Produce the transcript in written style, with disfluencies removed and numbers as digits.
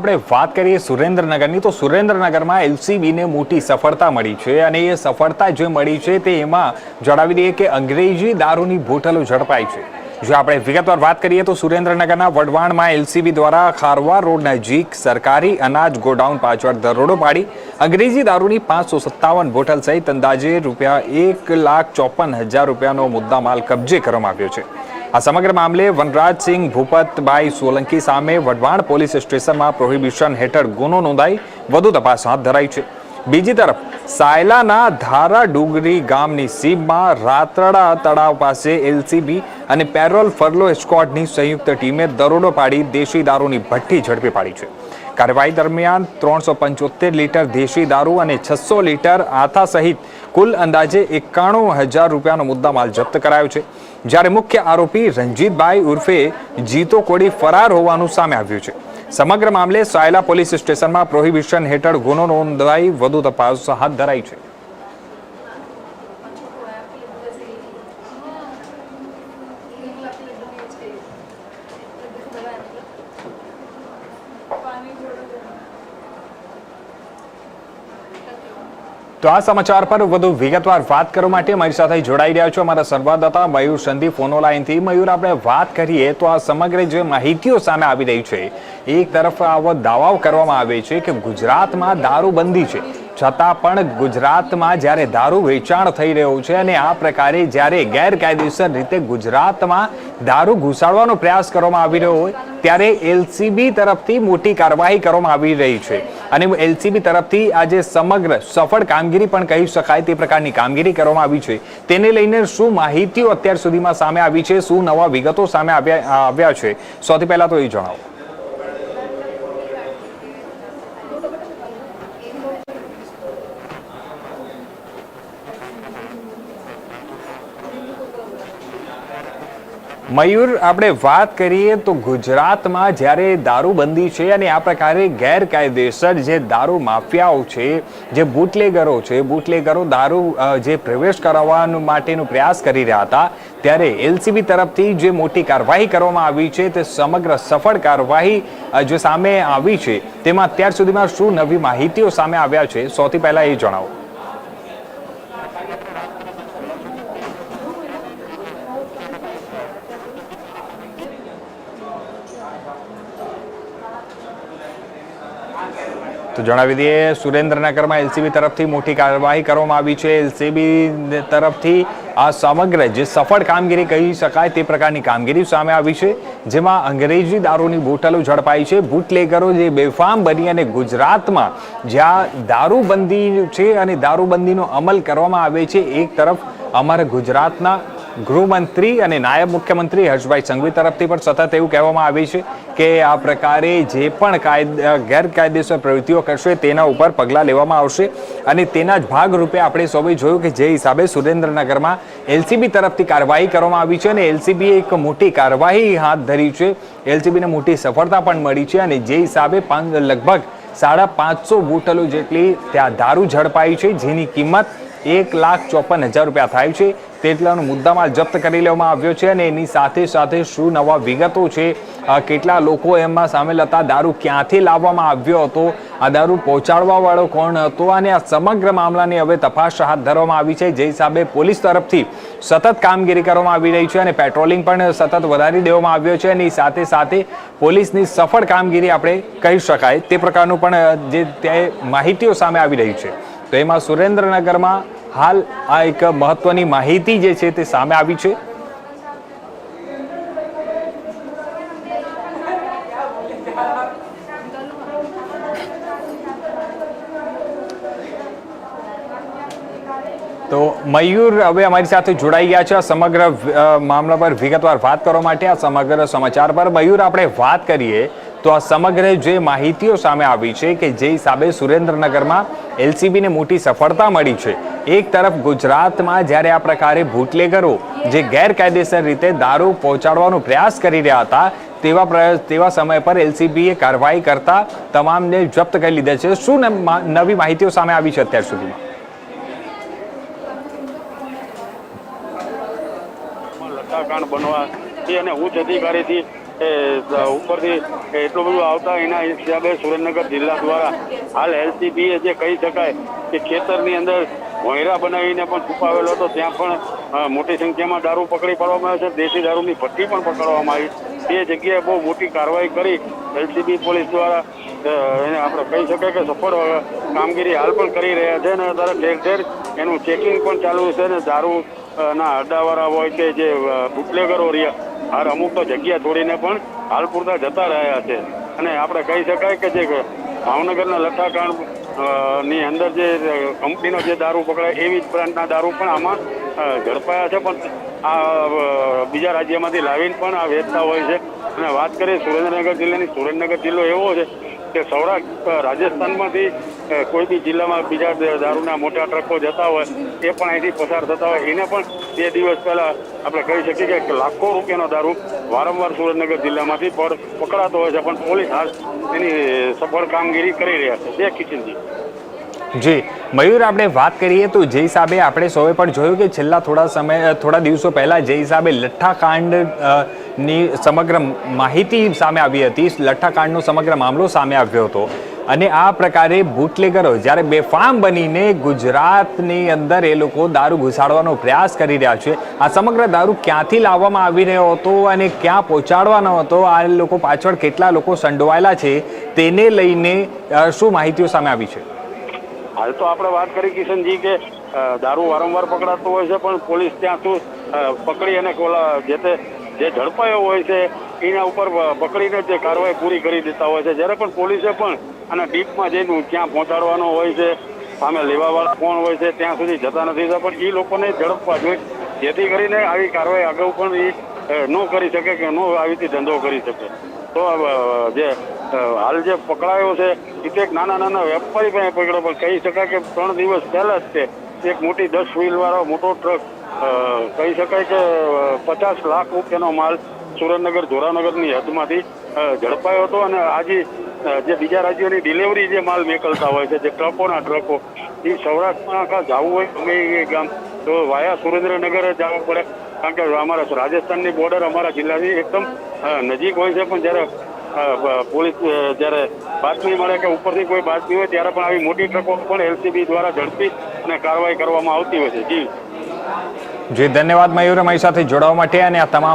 આપણે વાત કરીએ સુરેન્દ્રનગરની તો સુરેન્દ્રનગરમાં એલસીબીને મોટી સફળતા મળી છે અને એ સફળતા જે મળી છે તે એમાં જણાવી દઈએ કે અંગ્રેજી દારૂની બોટલો ઝડપાઈ છે। જો આપણે વિગતવાર વાત કરીએ તો સુરેન્દ્રનગરના વઢવાણમાં એલસીબી દ્વારા ખારવા રોડ નજીક સરકારી અનાજ ગોડાઉન પાછળ દરોડો પાડી અંગ્રેજી દારૂની 557 બોટલ સહિત અંદાજે ₹1,54,000નો મુદ્દામાલ કબજે કરવામાં આવ્યો છે। આ સમગ્ર મામલે વનરાજસિંહ ભૂપતભાઈ સોલંકી સામે વઢવાણ પોલીસ સ્ટેશનમાં પ્રોહિબિશન હેઠળ ગુનો નોંધાઈ વધુ તપાસ હાથ ધરાઈ છે। બીજી તરફ સાયલાના ધારા ડુંગરી ગામની સીમમાં રાતડા તળાવ પાસે એલસીબી અને પેરોલ ફરલો સ્ક્વોડની સંયુક્ત ટીમે દરોડો પાડી દેશી દારૂની ભઠ્ઠી ઝડપી પાડી છે। કાર્યવાહી દરમિયાન 375 લીટર દેશી દારૂ અને 600 લીટર આથા સહિત કુલ અંદાજે ₹91,000નો મુદ્દામાલ જપ્ત કરાયો છે। જ્યારે મુખ્ય આરોપી રંજીતભાઈ ઉર્ફે જીતો કોડી ફરાર હોવાનું સામે આવ્યું છે। સમગ્ર મામલે સાયલા પોલીસ સ્ટેશનમાં પ્રોહિબિશન હેઠળ ગુનો નોંધાઈ વધુ તપાસ હાથ ધરાઈ છે। તો આ સમાચાર પર વધુ વિગતવાર વાત કરવા માટે અમારી સાથે જોડાઈ રહ્યા છો અમારા સંવાદદાતા મયુર સંદીપ ફોનો લાઈનથી। મયુર, આપણે વાત કરીએ તો આ સમગ્ર જે માહિતીઓ સામે આવી રહી છે, એક તરફ આવો દાવાઓ કરવામાં આવે છે કે ગુજરાતમાં દારૂબંધી છે, છતાં પણ ગુજરાતમાં જ્યારે દારૂ વેચાણ થઈ રહ્યું છે અને આ પ્રકારે જ્યારે ગેરકાયદેસર રીતે ગુજરાતમાં દારૂ ઘુસાડવાનો પ્રયાસ કરવામાં આવી રહ્યો હોય ત્યારે એલસીબી તરફથી મોટી કાર્યવાહી કરવામાં આવી રહી છે અને એલસીબી તરફથી આજે સમગ્ર સફળ કામગીરી પણ કહી શકાય તે પ્રકારની કામગીરી કરવામાં આવી છે। તેને લઈને શું માહિતીઓ અત્યાર સુધીમાં સામે આવી છે, શું નવા વિગતો સામે આવ્યા છે, સૌથી પહેલા તો એ જણાવો। મયુર, આપણે વાત કરીએ તો ગુજરાતમાં જ્યારે દારૂબંધી છે અને આ પ્રકારે ગેરકાયદેસર જે દારૂ માફિયાઓ છે, જે બુટલેગરો દારૂ જે પ્રવેશ કરાવવા માટેનો પ્રયાસ કરી રહ્યા હતા ત્યારે એલસીબી તરફથી જે મોટી કાર્યવાહી કરવામાં આવી છે તે સમગ્ર સફળ કાર્યવાહી જે સામે આવી છે તેમાં અત્યાર સુધીમાં શું નવી માહિતીઓ સામે આવ્યા છે, સૌથી પહેલા એ જણાવો। તો જણાવી દઈએ સુરેન્દ્રનગરમાં એલસીબી તરફથી મોટી કાર્યવાહી કરવામાં આવી છે। એલસીબી તરફથી આ સમગ્ર જે સફળ કામગીરી કહી શકાય તે પ્રકારની કામગીરી સામે આવી છે, જેમાં અંગ્રેજી દારૂની બોટલો ઝડપાઈ છે। બુટલેગરો જે બેફામ બની અને ગુજરાતમાં જ્યાં દારૂબંધી છે અને દારૂબંધીનો અમલ કરવામાં આવે છે, એક તરફ અમારા ગુજરાતના ગૃહમંત્રી અને નાયબ મુખ્યમંત્રી હર્ષભાઈ સંઘવી તરફથી પણ સતત એવું કહેવામાં આવે છે કે આ પ્રકારે જે પણ ગેરકાયદેસર પ્રવૃત્તિઓ કરશે તેના ઉપર પગલાં લેવામાં આવશે અને તેના જ ભાગરૂપે આપણે સૌએ જોયું કે જે હિસાબે સુરેન્દ્રનગરમાં એલસીબી તરફથી કાર્યવાહી કરવામાં આવી છે અને એલસીબીએ એક મોટી કાર્યવાહી હાથ ધરી છે, એલસીબીને મોટી સફળતા પણ મળી છે અને જે હિસાબે લગભગ 550 બોટલો જેટલી ત્યાં દારૂ ઝડપાઈ છે, જેની કિંમત ₹1,54,000 થાય છે તેટલાનો મુદ્દામાલ જપ્ત કરી લેવામાં આવ્યો છે અને એની સાથે સાથે શું નવા વિગતો છે, કેટલા લોકો એમાં સામેલ હતા, દારૂ ક્યાંથી લાવવામાં આવ્યો હતો, આ દારૂ પહોંચાડવા વાળો કોણ હતો અને આ સમગ્ર મામલાની હવે તપાસ હાથ ધરવામાં આવી છે, જે હિસાબે પોલીસ તરફથી સતત કામગીરી કરવામાં આવી રહી છે અને પેટ્રોલિંગ પણ સતત વધારી દેવામાં આવ્યો છે અને સાથે સાથે પોલીસની સફળ કામગીરી આપણે કહી શકાય તે પ્રકારનું પણ જે ત્યાં માહિતીઓ સામે આવી રહી છે। તો એમાં સુરેન્દ્રનગરમાં હાલ આ એક મહત્વની માહિતી જે છે તે સામે આવી છે। તો મયુર હવે અમારી સાથે જોડાઈ ગયા છે આ સમગ્ર મામલા પર વિગતવાર વાત કરવા માટે, આ સમગ્ર સમાચાર પર। મયુર, આપણે વાત કરીએ તો આ સમગ્ર જે માહિતીઓ સામે આવી છે કે જે હિસાબે સુરેન્દ્રનગરમાં એલસીબીને મોટી સફળતા મળી છે, એક તરફ ગુજરાતમાં જ્યારે આ પ્રકારે બુટલેગરો જે ગેરકાયદેસર રીતે દારૂ પહોંચાડવાનો પ્રયાસ કરી રહ્યા હતા તેવા સમય પર એલસીબીએ કાર્યવાહી કરતા તમામને જપ્ત કરી લીધા છે। શું નવી માહિતીઓ સામે આવી છે અત્યાર સુધીમાં? લટ્ટાકાંડ બનવા અને ઉચ્ચ અધિકારીથી એ ઉપરથી એટલું બધું આવતા એના હિસાબે સુરેન્દ્રનગર જિલ્લા દ્વારા હાલ LCB જે કહી શકાય કે ખેતરની અંદર ભોંયરા બનાવીને પણ છુપાવેલો હતો, ત્યાં પણ મોટી સંખ્યામાં દારૂ પકડી પાડવામાં આવ્યો છે. દેશી દારૂની ભઠ્ઠી પણ પકડવામાં આવી. તે જગ્યાએ બહુ મોટી કાર્યવાહી કરી LCB પોલીસ દ્વારા એને આપણે કહી શકાય કે સફળ કામગીરી હાલ પણ કરી રહ્યા છે અને અત્યારે ઠેર ઠેર એનું ચેકિંગ પણ ચાલુ છે અને દારૂ ના અડ્ડાવાળા હોય કે જે બુટલેગરો રહ્યા હાર અમુક તો જગ્યા છોડીને પણ હાલ પૂરતા જતા રહ્યા છે. અને આપણે કહી શકાય કે જે ભાવનગરના લઠ્ઠાકાંડ ની અંદર જે કંપનીનો જે દારૂ પકડાય એવી જ બ્રાન્ડના દારૂ પણ આમાં ઝડપાયા છે, પણ આ બીજા રાજ્યમાંથી લાવીને પણ આ વેચતા હોય છે. અને વાત કરીએ સુરેન્દ્રનગર જિલ્લાની, સુરેન્દ્રનગર જિલ્લો એવો છે કે સૌરાષ્ટ્ર રાજસ્થાનમાંથી કોઈ બી જિલ્લામાં બીજા દારૂના મોટા ટ્રકો જતા હોય એ પણ અહીંથી પસાર થતા હોય. એને પણ 2 દિવસ પહેલા આપણે કહી શકીએ કે લાખો રૂપિયાનો દારૂ વારંવાર સુરેન્દ્રનગર જિલ્લામાંથી પકડાતો હોય છે, પણ પોલીસ હાલ એની સફળ કામગીરી કરી રહ્યા છે. કિશનજી જી મયુર, આપણે વાત કરીએ તો જે હિસાબે આપણે સૌએ પણ જોયું કે છેલ્લા થોડા દિવસો પહેલા જે હિસાબે લઠ્ઠાકાંડ ની સમગ્ર માહિતી સામે આવી હતી, લઠ્ઠાકાંડનો સમગ્ર મામલો સામે આવ્યો હતો અને આ પ્રકારે બુટલેગરો જ્યારે બેફામ બનીને ગુજરાતની અંદર એ લોકો દારૂ ઘુસાડવાનો પ્રયાસ કરી રહ્યા છે, આ સમગ્ર દારૂ ક્યાંથી લાવવામાં આવી રહ્યો હતો અને ક્યાં પહોંચાડવાનો હતો, આ લોકો પાછળ કેટલા લોકો સંડોવાયેલા છે તેને લઈને શું માહિતીઓ સામે આવી છે? હાલ તો આપણે વાત કરી કિશનજી કે દારૂ વારંવાર પકડાતો હોય છે, પણ પોલીસ ત્યાં શું પકડી અને જે ઝડપાયો હોય છે એના ઉપર પકડીને જે કાર્યવાહી પૂરી કરી દેતા હોય છે. જ્યારે પણ પોલીસે પણ આના ડીપમાં જઈને ક્યાં પહોંચાડવાનો હોય છે, સામે લેવાવાળા કોણ હોય છે ત્યાં સુધી જતા નથી, પણ એ લોકોને ઝડપવા જોઈએ, જેથી કરીને આવી કાર્યવાહી અગાઉ પણ એ ન કરી શકે કે ન આવી રીતે ધંધો કરી શકે. તો જે હાલ જે પકડાયો છે એ એક નાના વેપારી પણ પકડ્યો, પણ કહી શકાય કે 3 દિવસ પહેલા જ તે એક મોટી 10 વ્હીલ વાળો મોટો ટ્રક કહી શકાય કે 50 લાખ રૂપિયાનો માલ સુરેન્દ્રનગર જોરાનગરની હદમાંથી ઝડપાયો હતો. અને આજે જે બીજા રાજ્યોની ડિલિવરી જે માલ મોકલતા હોય છે, જે ટ્રકો એ સૌરાષ્ટ્રમાં આખા જવું હોય ગમે એ ગામ તો વાયા સુરેન્દ્રનગર જવું પડે, કારણ કે અમારા રાજસ્થાનની બોર્ડર અમારા જિલ્લાની એકદમ નજીક હોય છે. પણ જ્યારે પોલીસ જ્યારે બાતમી મળે કે ઉપરથી કોઈ બાતમી હોય ત્યારે પણ આવી મોટી ટ્રકો પણ LCB દ્વારા ઝડપી અને કાર્યવાહી કરવામાં આવતી હોય છે. જી ધન્યવાદ મયુર અમારી સાથે જોડાવા માટે અને આ તમામ